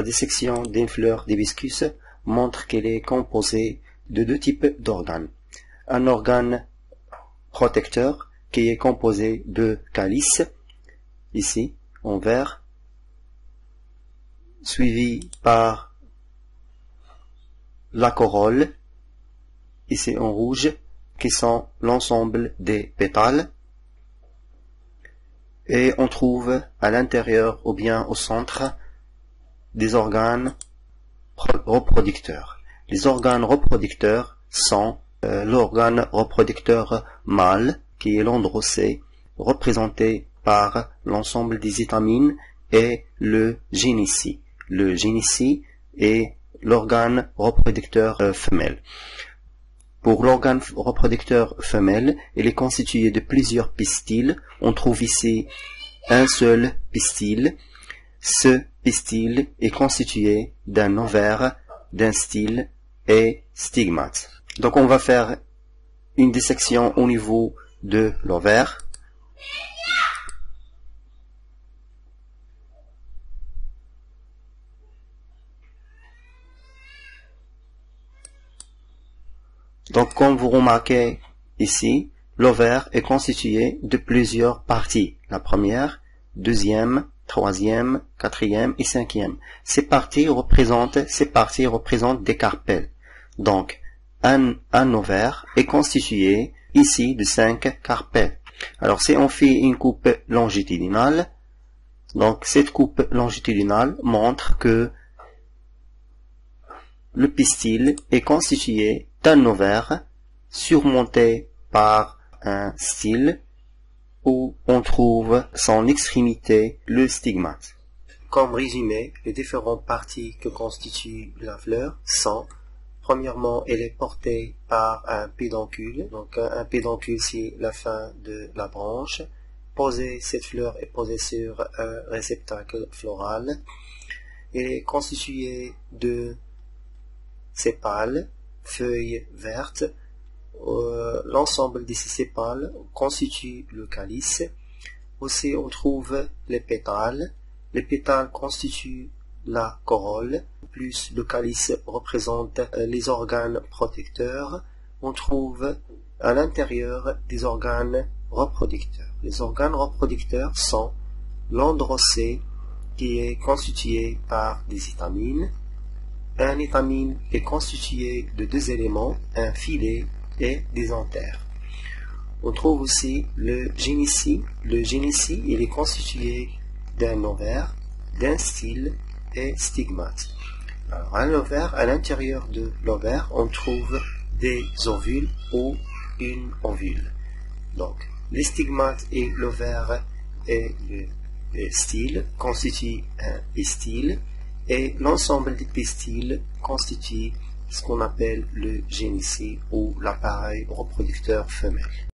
La dissection d'une fleur d'hibiscus montre qu'elle est composée de deux types d'organes. Un organe protecteur qui est composé de calice, ici en vert, suivi par la corolle, ici en rouge, qui sont l'ensemble des pétales. Et on trouve à l'intérieur ou bien au centre des organes reproducteurs. Les organes reproducteurs sont l'organe reproducteur mâle, qui est l'androcée, représenté par l'ensemble des étamines, et le gynécie. Le gynécie est l'organe reproducteur femelle. Pour l'organe reproducteur femelle, il est constitué de plusieurs pistils. On trouve ici un seul pistil. Ce pistil est constitué d'un ovaire, d'un style et stigmate. Donc on va faire une dissection au niveau de l'ovaire. Donc, comme vous remarquez ici, l'ovaire est constitué de plusieurs parties. La première, deuxième, troisième, quatrième et cinquième. Ces parties représentent des carpelles. Donc, un ovaire est constitué ici de 5 carpelles. Alors, si on fait une coupe longitudinale, donc cette coupe longitudinale montre que le pistil est constitué d'un ovaire surmonté par un style où on trouve son extrémité, le stigmate. Comme résumé, les différentes parties que constitue la fleur sont: premièrement, elle est portée par un pédoncule. Donc un pédoncule, c'est la fin de la branche. Cette fleur est posée sur un réceptacle floral. Elle est constituée de sépales, feuilles vertes. L'ensemble de ces sépales constitue le calice. Aussi, on trouve les pétales. Les pétales constituent la corolle. Plus le calice représente les organes protecteurs. On trouve à l'intérieur des organes reproducteurs. Les organes reproducteurs sont l'androcée, qui est constitué par des étamines. Un étamine est constitué de deux éléments, un filet et des anthères. On trouve aussi le gynécie. Le gynécie, il est constitué d'un ovaire, d'un style et stigmate. Alors, un ovaire, à l'intérieur de l'ovaire, on trouve des ovules ou une ovule. Donc, les stigmates et l'ovaire et le style constituent un pistil. Et l'ensemble des pistils constitue ce qu'on appelle le gynécie ou l'appareil reproducteur femelle.